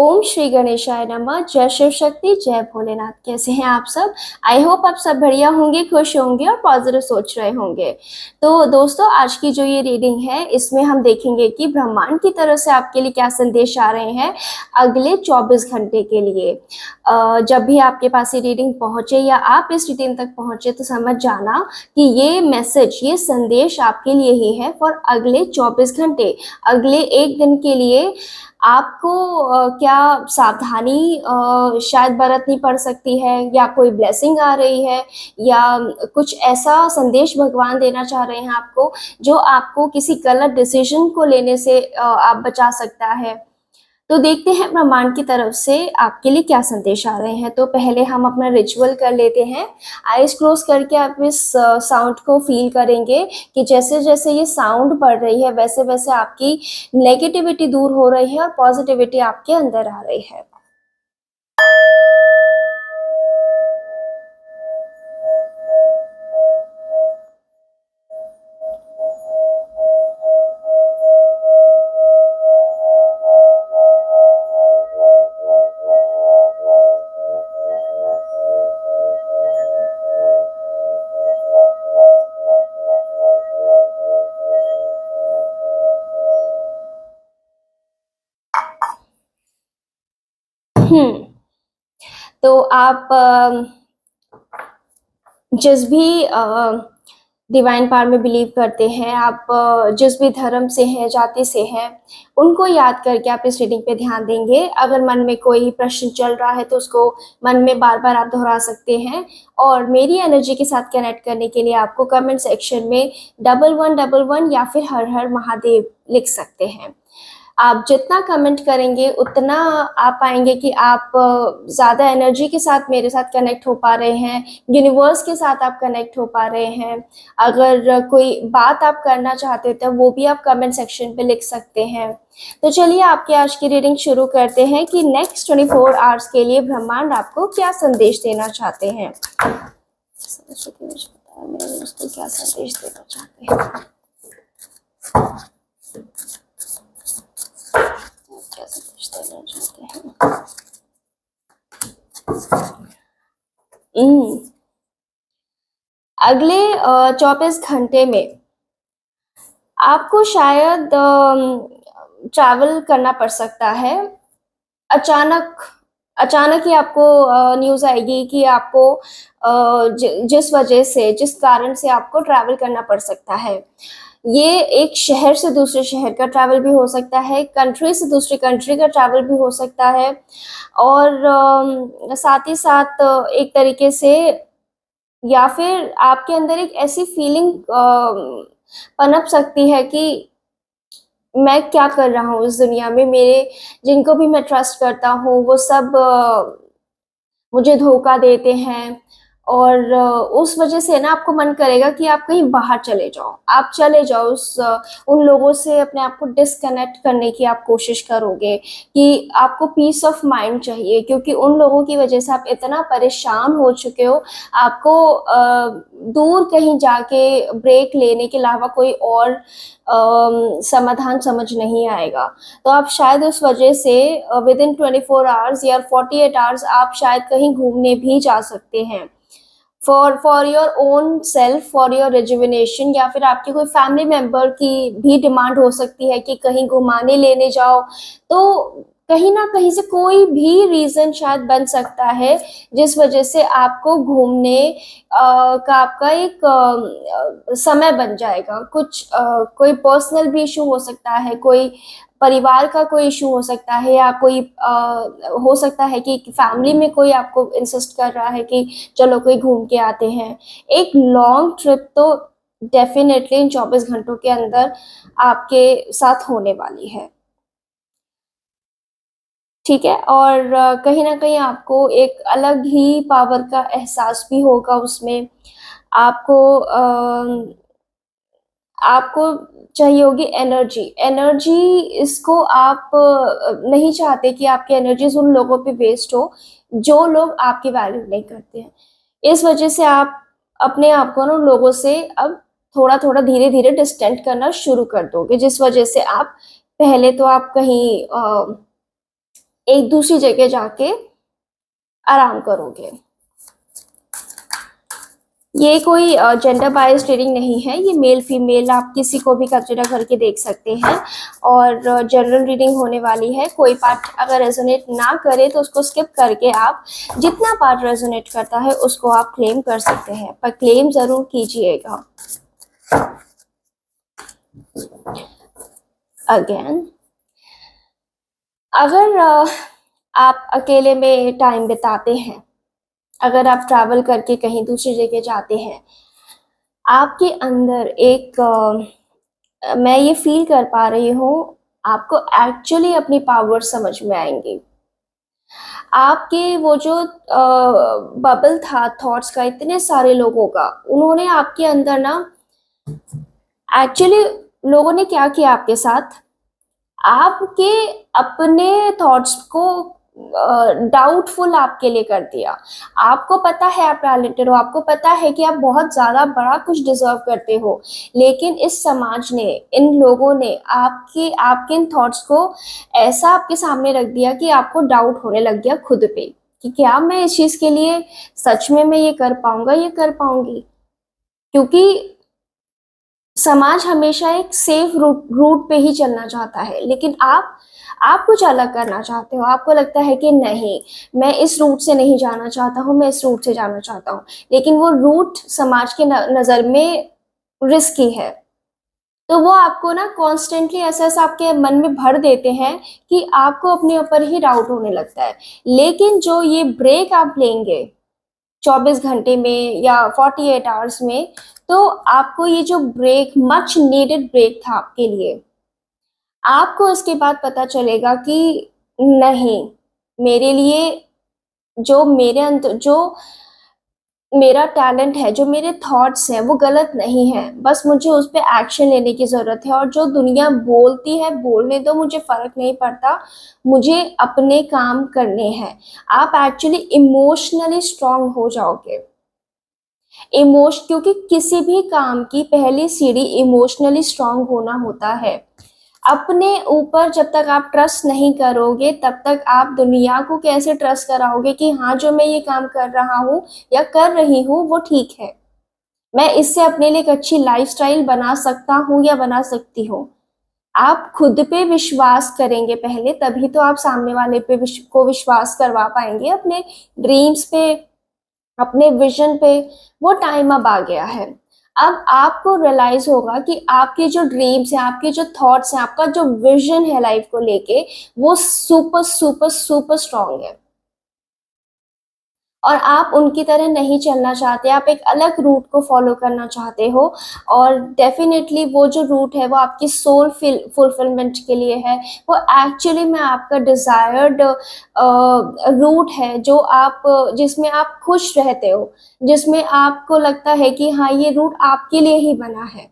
ओम श्री गणेशाय नमः। जय शिव शक्ति, जय भोलेनाथ। कैसे हैं आप सब? आई होप आप सब बढ़िया होंगे, खुश होंगे और पॉजिटिव सोच रहे होंगे। तो दोस्तों, आज की जो ये रीडिंग है इसमें हम देखेंगे कि ब्रह्मांड की तरफ से आपके लिए क्या संदेश आ रहे हैं अगले 24 घंटे के लिए। जब भी आपके पास ये रीडिंग पहुंचे या आप इस रीडिंग तक पहुंचे तो समझ जाना कि ये मैसेज, ये संदेश आपके लिए ही है फॉर अगले 24 घंटे, अगले एक दिन के लिए। आपको क्या सावधानी शायद बरतनी पड़ सकती है, या कोई ब्लेसिंग आ रही है, या कुछ ऐसा संदेश भगवान देना चाह रहे हैं आपको जो आपको किसी गलत डिसीजन को लेने से आप बचा सकता है। तो देखते हैं ब्रह्मांड की तरफ से आपके लिए क्या संदेश आ रहे हैं। तो पहले हम अपना रिचुअल कर लेते हैं। आईज क्लोज करके आप इस साउंड को फील करेंगे कि जैसे जैसे ये साउंड बढ़ रही है वैसे वैसे आपकी नेगेटिविटी दूर हो रही है और पॉजिटिविटी आपके अंदर आ रही है। तो आप जिस भी डिवाइन पावर में बिलीव करते हैं, आप जिस भी धर्म से हैं, जाति से हैं, उनको याद करके आप इस रीडिंग पे ध्यान देंगे। अगर मन में कोई प्रश्न चल रहा है तो उसको मन में बार बार आप दोहरा सकते हैं। और मेरी एनर्जी के साथ कनेक्ट करने के लिए आपको कमेंट सेक्शन में 1111 या फिर हर हर महादेव लिख सकते हैं। आप जितना कमेंट करेंगे उतना आप पाएंगे कि आप ज़्यादा एनर्जी के साथ मेरे साथ कनेक्ट हो पा रहे हैं, यूनिवर्स के साथ आप कनेक्ट हो पा रहे हैं। अगर कोई बात आप करना चाहते थे वो भी आप कमेंट सेक्शन पे लिख सकते हैं। तो चलिए आपकी आज की रीडिंग शुरू करते हैं कि नेक्स्ट 24 आवर्स के लिए ब्रह्मांड आपको क्या संदेश देना चाहते हैं। सरस्वती मुझे बताओ, मेरे उसको क्या संदेश देना चाहते हैं। क्या संदेश देना चाहते हैं। अगले 24 घंटे में आपको शायद ट्रैवल करना पड़ सकता है। अचानक अचानक ही आपको न्यूज़ आएगी कि आपको जिस वजह से, जिस कारण से आपको ट्रैवल करना पड़ सकता है। ये एक शहर से दूसरे शहर का ट्रैवल भी हो सकता है, कंट्री से दूसरी कंट्री का ट्रैवल भी हो सकता है, और साथ ही साथ एक तरीके से, या फिर आपके अंदर एक ऐसी फीलिंग पनप सकती है कि मैं क्या कर रहा हूँ इस दुनिया में, मेरे जिनको भी मैं ट्रस्ट करता हूँ वो सब मुझे धोखा देते हैं। और उस वजह से ना आपको मन करेगा कि आप कहीं बाहर चले जाओ, आप चले जाओ उन लोगों से अपने आप को डिस्कनेक्ट करने की आप कोशिश करोगे कि आपको पीस ऑफ माइंड चाहिए, क्योंकि उन लोगों की वजह से आप इतना परेशान हो चुके हो। आपको दूर कहीं जाके ब्रेक लेने के अलावा कोई और समाधान समझ नहीं आएगा। तो आप शायद उस वजह से विद इन 24 आवर्स या 48 आवर्स आप शायद कहीं घूमने भी जा सकते हैं, for your own self, for your rejuvenation, या फिर आपके कोई फैमिली मेंबर की भी डिमांड हो सकती है कि कहीं घुमाने लेने जाओ। तो कहीं ना कहीं से कोई भी रीजन शायद बन सकता है जिस वजह से आपको घूमने का आपका एक समय बन जाएगा। कुछ कोई पर्सनल भी इशू हो सकता है, कोई परिवार का कोई इशू हो सकता है, या कोई हो सकता है कि फैमिली में कोई आपको इंसिस्ट कर रहा है कि चलो कोई घूम के आते हैं। एक लॉन्ग ट्रिप तो डेफिनेटली इन 24 घंटों के अंदर आपके साथ होने वाली है, ठीक है। और कहीं ना कहीं आपको एक अलग ही पावर का एहसास भी होगा उसमें। आपको आपको चाहिए होगी एनर्जी। एनर्जी, इसको आप नहीं चाहते कि आपकी एनर्जीज उन लोगों पे वेस्ट हो जो लोग आपकी वैल्यू नहीं करते हैं। इस वजह से आप अपने आप को ना उन लोगों से अब थोड़ा थोड़ा धीरे धीरे डिस्टेंट करना शुरू कर दोगे, जिस वजह से आप पहले तो आप कहीं एक दूसरी जगह जाके आराम करोगे। ये कोई जेंडर बायस्ड रीडिंग नहीं है, ये मेल फीमेल आप किसी को भी कंसिडर करके देख सकते हैं और जनरल रीडिंग होने वाली है। कोई पार्ट अगर रेजोनेट ना करे तो उसको स्किप करके आप जितना पार्ट रेजोनेट करता है उसको आप क्लेम कर सकते हैं, पर क्लेम जरूर कीजिएगा। अगेन, अगर आप अकेले में टाइम बिताते हैं, अगर आप ट्रैवल करके कहीं दूसरी जगह जाते हैं, आपके अंदर एक मैं ये फील कर पा रही हूँ, आपको एक्चुअली अपनी पावर समझ में आएंगी। आपके वो जो बबल था थॉट्स का, इतने सारे लोगों का, उन्होंने आपके अंदर ना एक्चुअली लोगों ने क्या किया आपके साथ, आपके अपने थॉट्स को डाउटफुल आपके लिए कर दिया। आपको पता है आप टैलेंटेड हो, आपको पता है कि आप बहुत ज्यादा बड़ा कुछ डिजर्व करते हो, लेकिन इस समाज ने, इन लोगों ने आपके इन थॉट्स को ऐसा आपके सामने रख दिया कि आपको डाउट होने लग गया खुद पे कि क्या मैं इस चीज के लिए सच में मैं ये कर पाऊंगा, ये कर पाऊंगी। क्योंकि समाज हमेशा एक सेफ रूट पे ही चलना चाहता है, लेकिन आप कुछ अलग करना चाहते हो। आपको लगता है कि नहीं, मैं इस रूट से नहीं जाना चाहता हूँ, मैं इस रूट से जाना चाहता हूँ, लेकिन वो रूट समाज के नज़र में रिस्की है। तो वो आपको ना कॉन्स्टेंटली ऐसा ऐसा आपके मन में भर देते हैं कि आपको अपने ऊपर ही डाउट होने लगता है। लेकिन जो ये ब्रेक आप लेंगे 24 घंटे में या 48 आवर्स में, तो आपको ये जो ब्रेक, मच नीडेड ब्रेक था आपके लिए, आपको इसके बाद पता चलेगा कि नहीं, मेरे लिए जो मेरे अंदर जो मेरा टैलेंट है, जो मेरे थॉट्स हैं, वो गलत नहीं है, बस मुझे उस पर एक्शन लेने की जरूरत है। और जो दुनिया बोलती है बोलने दो, मुझे फर्क नहीं पड़ता, मुझे अपने काम करने हैं। आप एक्चुअली इमोशनली स्ट्रांग हो जाओगे। क्योंकि किसी भी काम की पहली सीढ़ी इमोशनली स्ट्रांग होना होता है। अपने ऊपर जब तक आप ट्रस्ट नहीं करोगे, तब तक आप दुनिया को कैसे ट्रस्ट कराओगे कि हाँ, जो मैं ये काम कर रहा हूँ या कर रही हूँ वो ठीक है, मैं इससे अपने लिए एक अच्छी लाइफस्टाइल बना सकता हूँ या बना सकती हूँ। आप खुद पे विश्वास करेंगे पहले, तभी तो आप सामने वाले पे को विश्वास करवा पाएंगे, अपने ड्रीम्स पे, अपने विजन पे। वो टाइम अब आ गया है। अब आपको रियलाइज होगा कि आपके जो ड्रीम्स हैं, आपके जो थॉट्स हैं, आपका जो विजन है लाइफ को लेके, वो सुपर सुपर सुपर स्ट्रांग है और आप उनकी तरह नहीं चलना चाहते, आप एक अलग रूट को फॉलो करना चाहते हो। और डेफिनेटली वो जो रूट है वो आपकी सोल फुलफिलमेंट के लिए है। वो एक्चुअली में आपका डिजायर्ड रूट है, जो आप जिसमें आप खुश रहते हो, जिसमें आपको लगता है कि हाँ, ये रूट आपके लिए ही बना है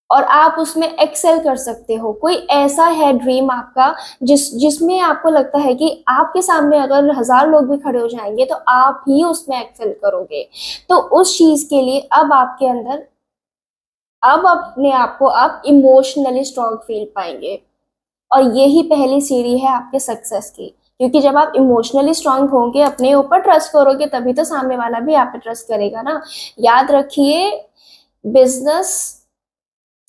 और आप उसमें एक्सेल कर सकते हो। कोई ऐसा है ड्रीम आपका जिसमें आपको लगता है कि आपके सामने अगर 1000 लोग भी खड़े हो जाएंगे तो आप ही उसमें एक्सेल करोगे। तो उस चीज के लिए अब आपके अंदर, अब अपने आप को आप इमोशनली स्ट्रांग फील पाएंगे। और यही पहली सीढ़ी है आपके सक्सेस की, क्योंकि जब आप इमोशनली स्ट्रांग होंगे, अपने ऊपर ट्रस्ट करोगे, तभी तो सामने वाला भी आप पे ट्रस्ट करेगा ना। याद रखिए, बिजनेस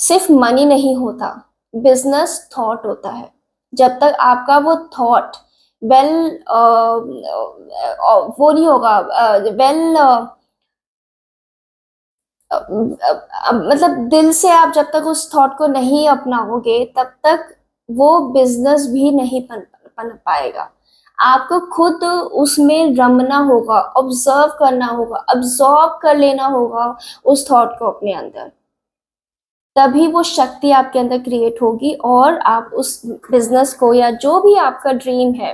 सिर्फ मनी नहीं होता, बिजनेस थॉट होता है। जब तक आपका वो थॉट वेल वो नहीं होगा, वेल मतलब दिल से आप जब तक उस थॉट को नहीं अपनाओगे, तब तक वो बिजनेस भी नहीं बन पाएगा। आपको खुद उसमें रमना होगा, ऑब्जर्व करना होगा, अब्सॉर्ब कर लेना होगा उस थॉट को अपने अंदर। तभी वो शक्ति आपके अंदर क्रिएट होगी और आप उस बिजनेस को, या जो भी आपका ड्रीम है,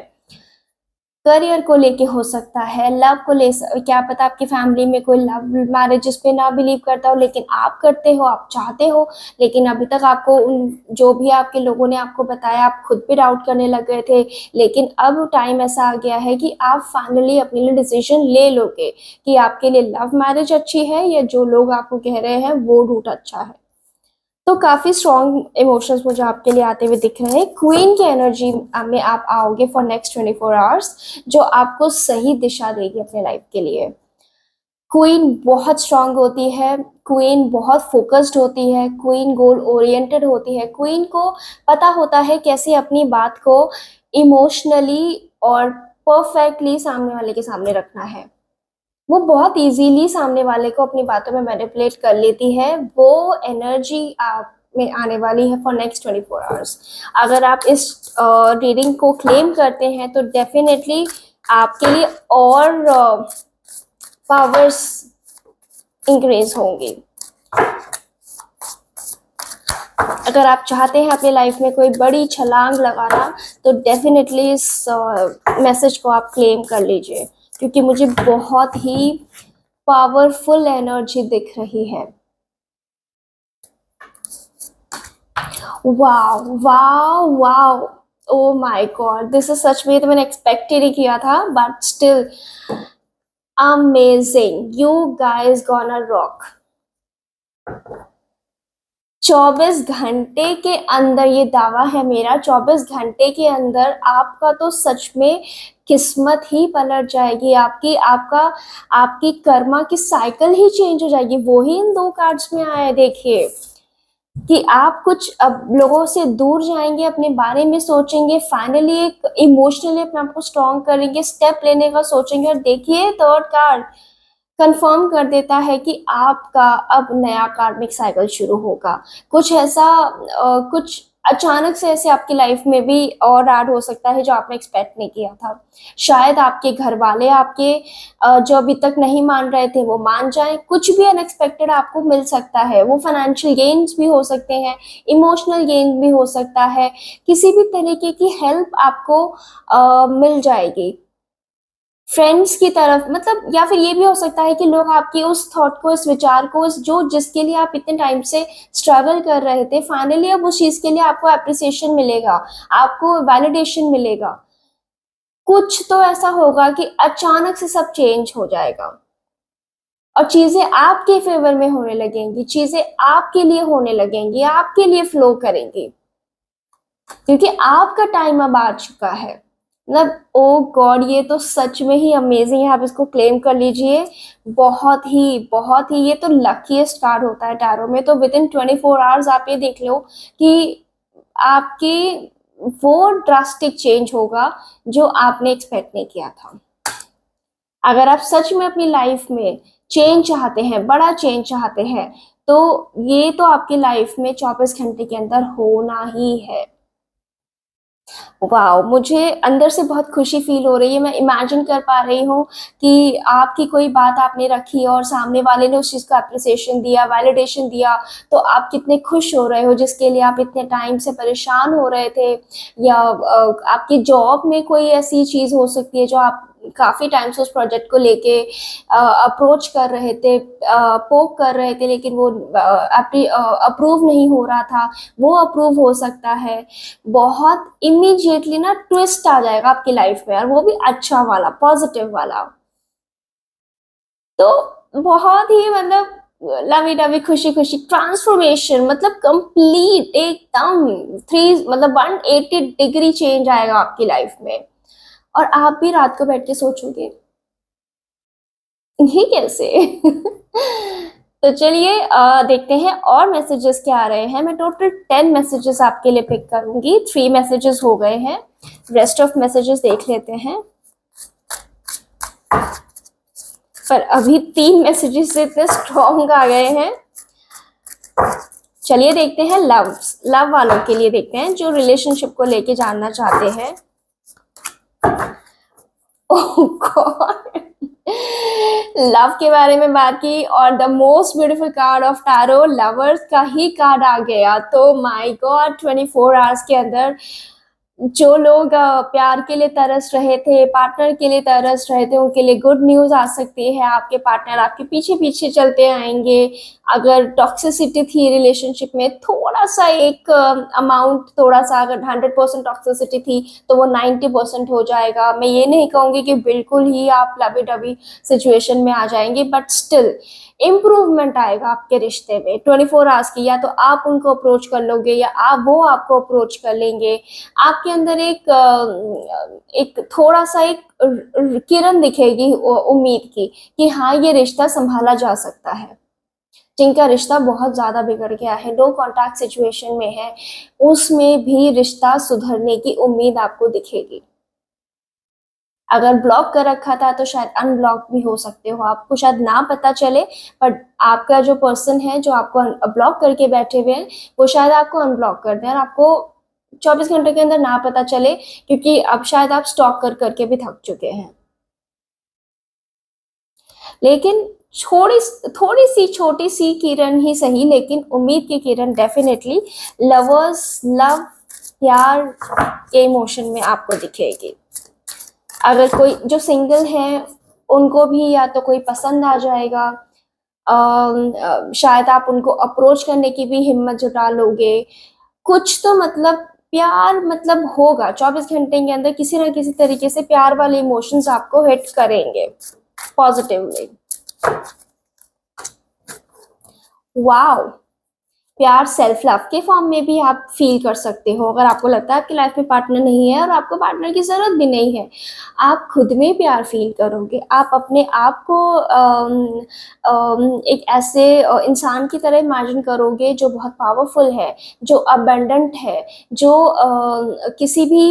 करियर को लेके हो सकता है, लव को ले, क्या पता आपकी फैमिली में कोई लव मैरिजेस पे ना बिलीव करता हो, लेकिन आप करते हो, आप चाहते हो। लेकिन अभी तक आपको उन जो भी आपके लोगों ने आपको बताया, आप खुद पे डाउट करने लग गए थे। लेकिन अब टाइम ऐसा आ गया है कि आप फाइनली अपने लिए डिसीजन ले लोगे कि आपके लिए लव मैरिज अच्छी है या जो लोग आपको कह रहे हैं वो रूट अच्छा है। तो काफी स्ट्रॉन्ग इमोशंस मुझे आपके लिए आते हुए दिख रहे हैं। क्वीन की एनर्जी में आप आओगे फॉर नेक्स्ट 24 आवर्स, जो आपको सही दिशा देगी अपने लाइफ के लिए। क्वीन बहुत स्ट्रांग होती है, क्वीन बहुत फोकस्ड होती है, क्वीन गोल ओरिएंटेड होती है, क्वीन को पता होता है कैसे अपनी बात को इमोशनली और परफेक्टली सामने वाले के सामने रखना है। वो बहुत इजीली सामने वाले को अपनी बातों में मैनिपुलेट कर लेती है। वो एनर्जी आप में आने वाली है फॉर नेक्स्ट 24 आवर्स। अगर आप इस रीडिंग को क्लेम करते हैं तो डेफिनेटली आपके लिए और पावर्स इंक्रीज होंगी। अगर आप चाहते हैं अपने लाइफ में कोई बड़ी छलांग लगाना तो डेफिनेटली इस मैसेज को आप क्लेम कर लीजिए, क्योंकि मुझे बहुत ही पावरफुल एनर्जी दिख रही है। Wow wow wow, oh my God, this is such में, तो मैंने एक्सपेक्ट ही नहीं किया था, but still amazing, you guys gonna rock. 24 घंटे के अंदर, ये दावा है मेरा, 24 घंटे के अंदर आपका तो सच में किस्मत ही पलट जाएगी। आपकी कर्मा की साइकिल ही चेंज हो जाएगी। वो ही इन दो कार्ड्स में आया है, देखिए, कि आप कुछ अब लोगों से दूर जाएंगे, अपने बारे में सोचेंगे, फाइनली एक इमोशनली अपने आप को स्ट्रॉन्ग करेंगे, स्टेप लेने का सोचेंगे। और देखिए, थर्ड कार्ड कंफर्म कर देता है कि आपका अब नया कार्मिक साइकिल शुरू होगा। कुछ ऐसा कुछ अचानक से ऐसे आपकी लाइफ में भी और ऐड हो सकता है जो आपने एक्सपेक्ट नहीं किया था। शायद आपके घर वाले आपके जो अभी तक नहीं मान रहे थे वो मान जाएं। कुछ भी अनएक्सपेक्टेड आपको मिल सकता है। वो फाइनेंशियल गेन्स भी हो सकते हैं, इमोशनल गेन भी हो सकता है, किसी भी तरीके की हेल्प आपको मिल जाएगी फ्रेंड्स की तरफ। मतलब, या फिर ये भी हो सकता है कि लोग आपके उस थॉट को, इस विचार को, जिसके लिए आप इतने टाइम से स्ट्रगल कर रहे थे, फाइनली अब उस चीज के लिए आपको अप्रिसिएशन मिलेगा, आपको वैलिडेशन मिलेगा। कुछ तो ऐसा होगा कि अचानक से सब चेंज हो जाएगा और चीजें आपके फेवर में होने लगेंगी, चीजें आपके लिए होने लगेंगी, आपके लिए फ्लो करेंगी, क्योंकि आपका टाइम अब आ चुका है। मतलब ओ गॉड, ये तो सच में ही अमेजिंग है। आप इसको क्लेम कर लीजिए। बहुत ही ये तो लकीएस्ट कार्ड होता है टैरो में। तो विद इन 24 आवर्स आप ये देख लो कि आपकी वो ड्रास्टिक चेंज होगा जो आपने एक्सपेक्ट नहीं किया था। अगर आप सच में अपनी लाइफ में चेंज चाहते हैं, बड़ा चेंज चाहते हैं, तो ये तो आपकी लाइफ में 24 घंटे के अंदर होना ही है। वाओ, मुझे अंदर से बहुत खुशी फील हो रही है। मैं इमेजिन कर पा रही हूँ कि आपकी कोई बात आपने रखी और सामने वाले ने उस चीज़ का अप्रिसिएशन दिया, वैलिडेशन दिया, तो आप कितने खुश हो रहे हो, जिसके लिए आप इतने टाइम से परेशान हो रहे थे। या आपकी जॉब में कोई ऐसी चीज़ हो सकती है जो आप काफ़ी टाइम से उस प्रोजेक्ट को लेके अप्रोच कर रहे थे, पोक कर रहे थे, लेकिन वो अप्रूव नहीं हो रहा था, वो अप्रूव हो सकता है। बहुत इमीडिएटली ना ट्विस्ट आ जाएगा आपकी लाइफ में, और वो भी अच्छा वाला, पॉजिटिव वाला। तो बहुत ही मतलब लवी डवी, खुशी खुशी ट्रांसफॉर्मेशन, मतलब कंप्लीट एकदम 180 डिग्री चेंज आएगा आपकी लाइफ में। और आप भी रात को बैठ के सोचोगे ये कैसे। तो चलिए देखते हैं और मैसेजेस क्या आ रहे हैं। मैं टोटल 10 मैसेजेस आपके लिए पिक करूंगी। 3 मैसेजेस हो गए हैं, रेस्ट ऑफ मैसेजेस देख लेते हैं। पर अभी 3 मैसेजेस इतने स्ट्रॉन्ग आ गए हैं। चलिए देखते हैं लव वालों के लिए देखते हैं, जो रिलेशनशिप को लेके जानना चाहते हैं। ओह गॉड, लव के बारे में बात की और the most beautiful card of tarot lovers का ही कार्ड आ गया। तो माय गॉड, 24 आवर्स के अंदर जो लोग प्यार के लिए तरस रहे थे, पार्टनर के लिए तरस रहे थे, उनके लिए गुड न्यूज आ सकती है। आपके पार्टनर आपके पीछे पीछे चलते आएंगे, अगर टॉक्सिसिटी थी रिलेशनशिप में, थोड़ा सा एक अमाउंट, थोड़ा सा, अगर 100% टॉक्सिसिटी थी तो वो 90% हो जाएगा। मैं ये नहीं कहूँगी कि बिल्कुल ही आप लवी डबी सिचुएशन में आ जाएंगे, बट स्टिल इम्प्रूवमेंट आएगा आपके रिश्ते में 24 आवर्स की। या तो आप उनको अप्रोच कर लोगे या आप वो आपको अप्रोच कर लेंगे। आपके अंदर एक थोड़ा सा एक किरण दिखेगी उम्मीद की, कि हाँ ये रिश्ता संभाला जा सकता है। जिनका रिश्ता बहुत ज्यादा बिगड़ गया है, नो कॉन्टैक्ट सिचुएशन में है, उसमें भी रिश्ता सुधरने की उम्मीद आपको दिखेगी। अगर ब्लॉक कर रखा था तो शायद अनब्लॉक भी हो सकते हो, आपको शायद ना पता चले, बट आपका जो पर्सन है जो आपको ब्लॉक करके बैठे हुए हैं, वो शायद आपको अनब्लॉक कर दें और आपको 24 घंटे के अंदर ना पता चले, क्योंकि अब शायद आप स्टॉक कर करके भी थक चुके हैं। लेकिन थोड़ी थोड़ी सी छोटी सी किरण ही सही, लेकिन उम्मीद की किरण डेफिनेटली लवर्स लव, प्यार के इमोशन में आपको दिखेगी। अगर कोई जो सिंगल है उनको भी या तो कोई पसंद आ जाएगा, शायद आप उनको अप्रोच करने की भी हिम्मत जुटा लोगे। कुछ तो मतलब प्यार मतलब होगा 24 घंटे के अंदर, किसी ना किसी तरीके से प्यार वाले इमोशंस आपको हिट करेंगे पॉजिटिवली। वाओ, प्यार सेल्फ लव के फॉर्म में भी आप फील कर सकते हो। अगर आपको लगता है आपकी लाइफ में पार्टनर नहीं है और आपको पार्टनर की जरूरत भी नहीं है, आप खुद में प्यार फील करोगे। आप अपने आप को एक ऐसे इंसान की तरह इमेजिन करोगे जो बहुत पावरफुल है, जो अबंडेंट है, जो किसी भी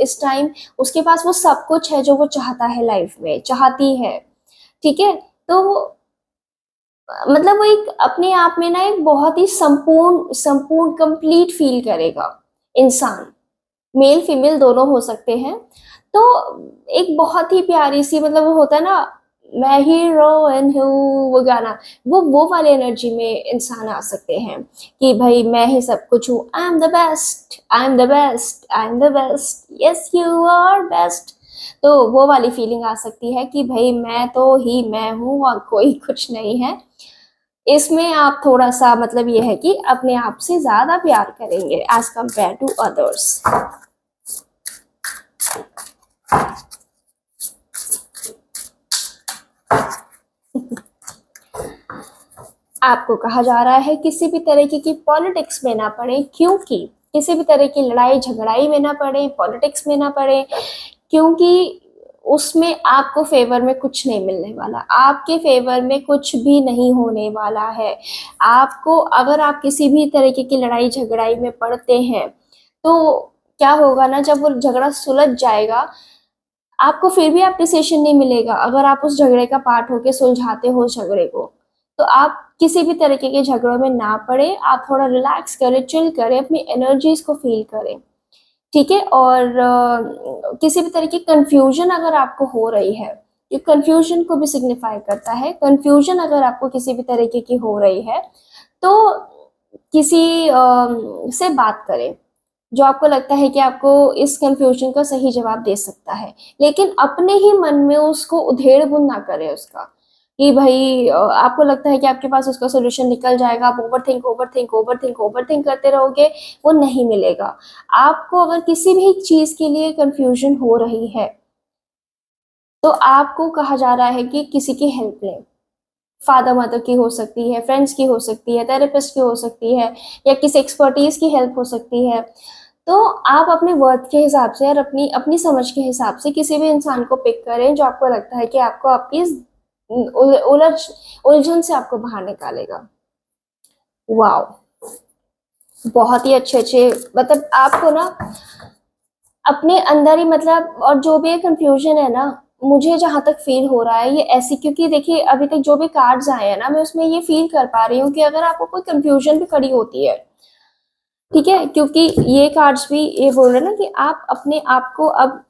इस टाइम उसके पास वो सब कुछ है जो वो चाहता है, लाइफ में चाहती है। ठीक है, तो मतलब वो एक अपने आप में ना एक बहुत ही संपूर्ण संपूर्ण कंप्लीट फील करेगा इंसान। मेल फीमेल दोनों हो सकते हैं। तो एक बहुत ही प्यारी सी, मतलब वो होता है ना, मैं हीरोइन हूँ, वो गाना, वो वाले एनर्जी में इंसान आ सकते हैं कि भाई मैं ही सब कुछ हूँ, I am the best, I am the best, I am the best, yes you are best. तो वो वाली फीलिंग आ सकती है कि भाई मैं तो ही मैं हूँ और कोई कुछ नहीं है। इसमें आप थोड़ा सा, मतलब ये है कि अपने आप से ज्यादा प्यार करेंगे एज कंपेयर टू अदर्स। आपको कहा जा रहा है किसी भी तरीके की पॉलिटिक्स में ना पड़े, क्योंकि किसी भी तरह की लड़ाई झगड़ाई में ना पड़े, पॉलिटिक्स में ना पड़े, क्योंकि उसमें आपको फेवर में कुछ नहीं मिलने वाला, आपके फेवर में कुछ भी नहीं होने वाला है। आपको, अगर आप किसी भी तरीके की लड़ाई झगड़ाई में पड़ते हैं तो क्या होगा ना, जब वो झगड़ा सुलझ जाएगा, आपको फिर भी अप्रिसिएशन नहीं मिलेगा। अगर आप उस झगड़े का पार्ट होके सुलझाते हो झगड़े को, तो आप किसी भी तरीके के झगड़ों में ना पड़े, आप थोड़ा रिलैक्स करें, चिल करें, अपनी एनर्जीज को फील करें। ठीक है, और किसी भी तरह की कंफ्यूजन अगर आपको हो रही है, ये कंफ्यूजन को भी सिग्निफाई करता है, कंफ्यूजन अगर आपको किसी भी तरीके की हो रही है तो किसी से बात करें जो आपको लगता है कि आपको इस कंफ्यूजन का सही जवाब दे सकता है। लेकिन अपने ही मन में उसको उधेड़ बुन ना करें उसका, कि भाई आपको लगता है कि आपके पास उसका सोल्यूशन निकल जाएगा, आप ओवर थिंक करते रहोगे, वो नहीं मिलेगा। आपको अगर किसी भी चीज के लिए कंफ्यूजन हो रही है तो आपको कहा जा रहा है कि किसी की हेल्प लें। फादर मदर की हो सकती है, फ्रेंड्स की हो सकती है, थेरेपिस्ट की हो सकती है, या किसी एक्सपर्टीज की हेल्प हो सकती है। तो आप अपने वर्थ के हिसाब से और अपनी अपनी समझ के हिसाब से किसी भी इंसान को पिक करें जो आपको लगता है कि आपको आपकी इस उलझ उलझन से आपको बाहर निकालेगा। वाओ, बहुत ही अच्छे अच्छे, मतलब आपको ना अपने अंदर ही, मतलब, और जो भी कंफ्यूजन है ना, मुझे जहां तक फील हो रहा है ये ऐसी, क्योंकि देखिए अभी तक जो भी कार्ड्स आए हैं ना, मैं उसमें ये फील कर पा रही हूँ कि अगर आपको कोई कंफ्यूजन भी खड़ी होती है, ठीक है, क्योंकि ये कार्ड्स भी ये बोल रहे हैं ना कि आप अपने आप को अब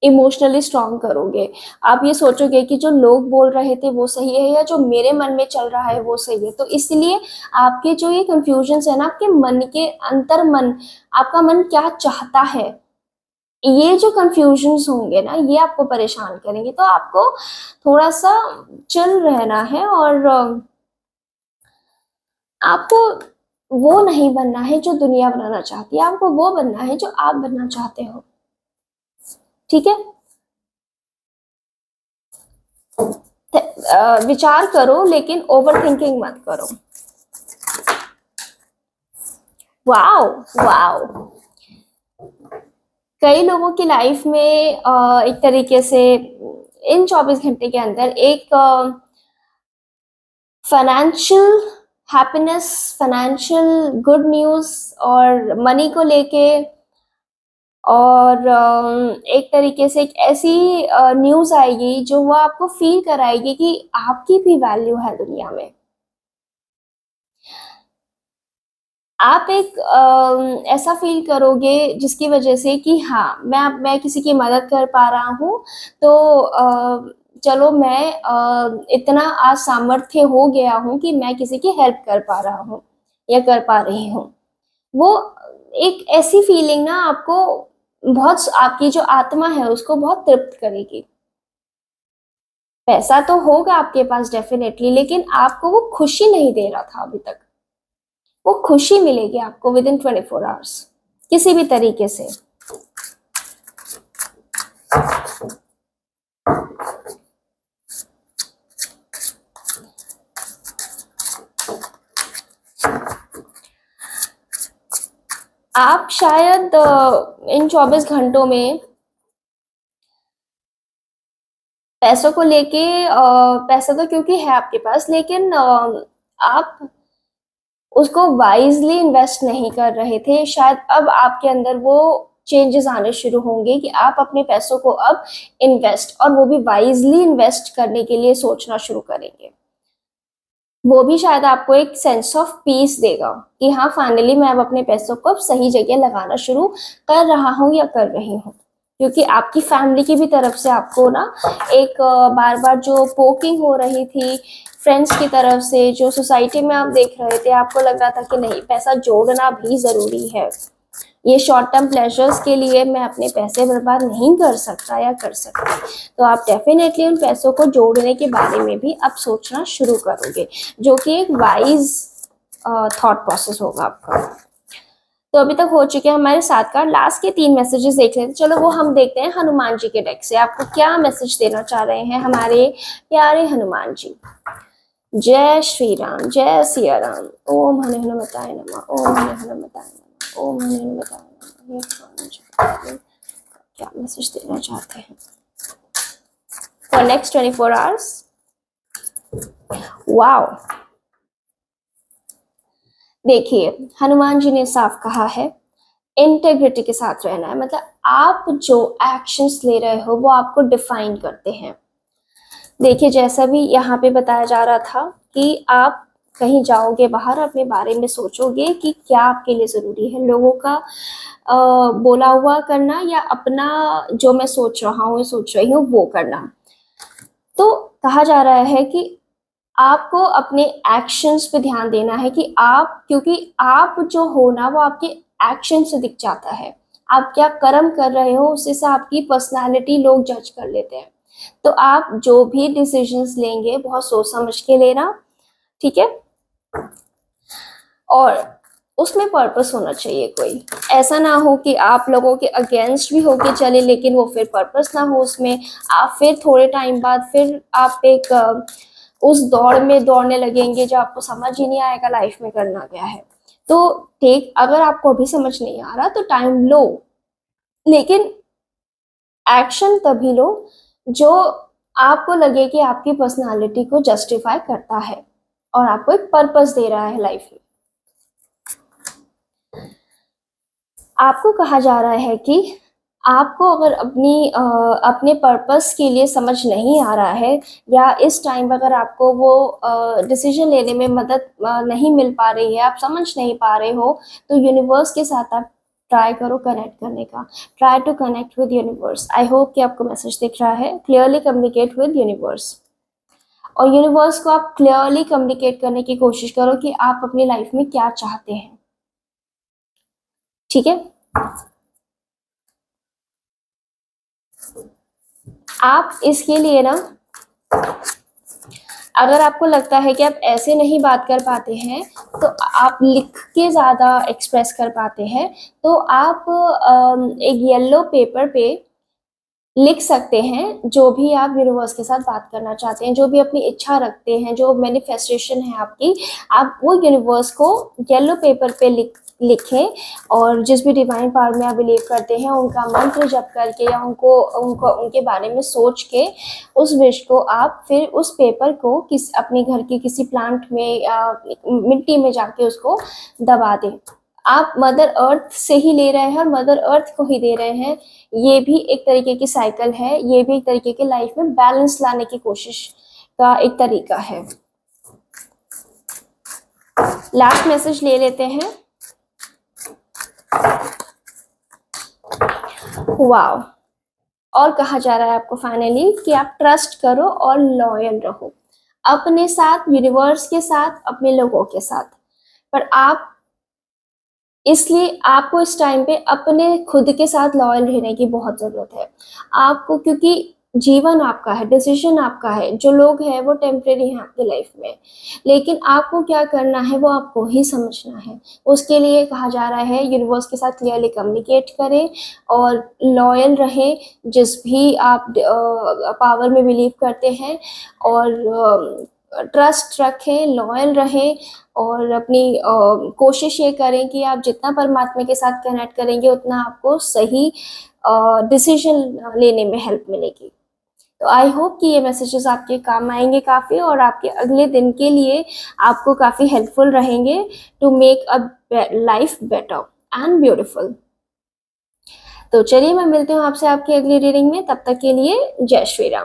इमोशनली स्ट्रांग करोगे। आप ये सोचोगे कि जो लोग बोल रहे थे वो सही है या जो मेरे मन में चल रहा है वो सही है। तो इसलिए आपके जो ये कंफ्यूजन है ना, आपके मन के अंतर मन, आपका मन क्या चाहता है, ये जो कंफ्यूजन्स होंगे ना, ये आपको परेशान करेंगे। तो आपको थोड़ा सा चिल रहना है और आपको वो नहीं बनना है जो दुनिया बनाना चाहती है, आपको वो बनना है जो आप बनना चाहते हो। ठीक है। विचार करो लेकिन ओवर थिंकिंग मत करो। Wow wow. कई लोगों की लाइफ में एक तरीके से इन 24 घंटे के अंदर एक financial happiness, financial good news और मनी को लेके, और एक तरीके से एक ऐसी न्यूज़ आएगी जो वो आपको फील कराएगी कि आपकी भी वैल्यू है दुनिया में। आप एक ऐसा फील करोगे जिसकी वजह से कि हाँ, मैं किसी की मदद कर पा रहा हूँ, तो चलो मैं इतना आज सामर्थ्य हो गया हूँ कि मैं किसी की हेल्प कर पा रहा हूँ या कर पा रही हूँ। वो एक ऐसी फीलिंग ना आपको बहुत, आपकी जो आत्मा है उसको बहुत तृप्त करेगी। पैसा तो होगा आपके पास डेफिनेटली, लेकिन आपको वो खुशी नहीं दे रहा था अभी तक। वो खुशी मिलेगी आपको विद इन 24 आवर्स किसी भी तरीके से। आप शायद इन 24 घंटों में पैसों को लेके, पैसा तो क्योंकि है आपके पास, लेकिन आप उसको वाइजली इन्वेस्ट नहीं कर रहे थे। शायद अब आपके अंदर वो चेंजेस आने शुरू होंगे कि आप अपने पैसों को अब इन्वेस्ट, और वो भी वाइजली इन्वेस्ट करने के लिए सोचना शुरू करेंगे। वो भी शायद आपको एक सेंस ऑफ पीस देगा कि हाँ, फाइनली मैं अब अपने पैसों को अब सही जगह लगाना शुरू कर रहा हूँ या कर रही हूँ। क्योंकि आपकी फैमिली की भी तरफ से आपको ना एक बार बार जो पोकिंग हो रही थी, फ्रेंड्स की तरफ से, जो सोसाइटी में आप देख रहे थे, आपको लग रहा था कि नहीं, पैसा जोड़ना भी जरूरी है, ये शॉर्ट टर्म प्लेजर्स के लिए मैं अपने पैसे बर्बाद नहीं कर सकता या कर सकती। तो आप डेफिनेटली उन पैसों को जोड़ने के बारे में भी अब सोचना शुरू करोगे, जो कि एक वाइज थॉट प्रोसेस होगा आपका। तो अभी तक हो चुके हैं हमारे 7 कार्ड। लास्ट के 3 मैसेजेस देख लेते हैं। चलो वो हम देखते हैं हनुमान जी के डेक से आपको क्या मैसेज देना चाह रहे हैं हमारे प्यारे हनुमान जी। जय श्री राम, जय सिया राम। ओम हनु हनुमताय नमः, ओम हनु हनुमताय नमः, ओम हनु हनुमताय नमः। ये हनुमान जी क्या मैसेज देना चाहते हैं फॉर नेक्स्ट 24 आवर्स। वाओ। देखिए, हनुमान जी ने साफ कहा है इंटेग्रिटी के साथ रहना है। मतलब आप जो एक्शंस ले रहे हो वो आपको डिफाइन करते हैं। देखिए, जैसा भी यहाँ पे बताया जा रहा था कि आप कहीं जाओगे बाहर, अपने बारे में सोचोगे कि क्या आपके लिए ज़रूरी है, लोगों का बोला हुआ करना या अपना जो मैं सोच रहा हूँ, सोच रही हूँ वो करना। तो कहा जा रहा है कि आपको अपने एक्शंस पे ध्यान देना है कि आप, क्योंकि आप जो हो ना वो आपके एक्शन से दिख जाता है। आप क्या कर्म कर रहे हो उससे से आपकी पर्सनालिटी लोग जज कर लेते हैं। तो आप जो भी डिसीजंस लेंगे बहुत सोच समझ के लेना, ठीक है। और उसमें पर्पस होना चाहिए। कोई ऐसा ना हो कि आप लोगों के अगेंस्ट भी होके चले लेकिन वो फिर पर्पस ना हो उसमें। आप फिर थोड़े टाइम बाद फिर आप एक उस दौड़ में दौड़ने लगेंगे जो आपको समझ ही नहीं आएगा लाइफ में करना क्या है। तो ठीक, अगर आपको अभी समझ नहीं आ रहा तो टाइम लो, लेकिन एक्शन तभी लो जो आपको लगे कि आपकी पर्सनालिटी को जस्टिफाई करता है और आपको एक पर्पस दे रहा है लाइफ में। आपको कहा जा रहा है कि आपको अगर अपने पर्पस के लिए समझ नहीं आ रहा है, या इस टाइम अगर आपको वो डिसीजन लेने में मदद नहीं मिल पा रही है, आप समझ नहीं पा रहे हो, तो यूनिवर्स के साथ आप ट्राई करो कनेक्ट करने का। Try to connect with universe. I hope कि आपको मैसेज दिख रहा है। क्लियरली कम्युनिकेट विद यूनिवर्स, और यूनिवर्स को आप क्लियरली कम्युनिकेट करने की कोशिश करो कि आप अपनी लाइफ में क्या चाहते हैं, ठीक है। आप इसके लिए ना अगर आपको लगता है कि आप ऐसे नहीं बात कर पाते हैं, तो आप लिख के ज़्यादा एक्सप्रेस कर पाते हैं, तो आप एक येलो पेपर पे लिख सकते हैं जो भी आप यूनिवर्स के साथ बात करना चाहते हैं, जो भी अपनी इच्छा रखते हैं, जो मैनिफेस्टेशन है आपकी, आप वो यूनिवर्स को येलो पेपर पे लिखें और जिस भी डिवाइन पावर में आप बिलीव करते हैं उनका मंत्र जप करके या उनको उनको उनके बारे में सोच के उस विश को आप फिर उस पेपर को अपने घर के किसी प्लांट में या मिट्टी में जाके उसको दबा दें। आप मदर अर्थ से ही ले रहे हैं और मदर अर्थ को ही दे रहे हैं। ये भी एक तरीके की साइकिल है, ये भी एक तरीके की लाइफ में बैलेंस लाने की कोशिश का एक तरीका है। लास्ट मैसेज ले लेते हैं। वाओ, और कहा जा रहा है आपको फाइनली कि आप ट्रस्ट करो और लॉयल रहो अपने साथ, यूनिवर्स के साथ, अपने लोगों के साथ। पर आप इसलिए आपको इस टाइम पे अपने खुद के साथ लॉयल रहने की बहुत ज़रूरत है आपको, क्योंकि जीवन आपका है, डिसीजन आपका है। जो लोग हैं वो टेम्परेरी हैं आपकी लाइफ में, लेकिन आपको क्या करना है वो आपको ही समझना है। उसके लिए कहा जा रहा है यूनिवर्स के साथ क्लियरली कम्युनिकेट करें और लॉयल रहें जिस भी आप पावर में बिलीव करते हैं, और ट्रस्ट रखें, लॉयल रहें और अपनी कोशिश ये करें कि आप जितना परमात्मा के साथ कनेक्ट करेंगे उतना आपको सही डिसीजन लेने में हेल्प मिलेगी। तो आई होप कि ये मैसेजेस आपके काम आएंगे काफ़ी, और आपके अगले दिन के लिए आपको काफ़ी हेल्पफुल रहेंगे to make a life better and beautiful. तो चलिए, मैं मिलती हूँ आपसे आपकी अगली रीडिंग में। तब तक के लिए जय श्री राम।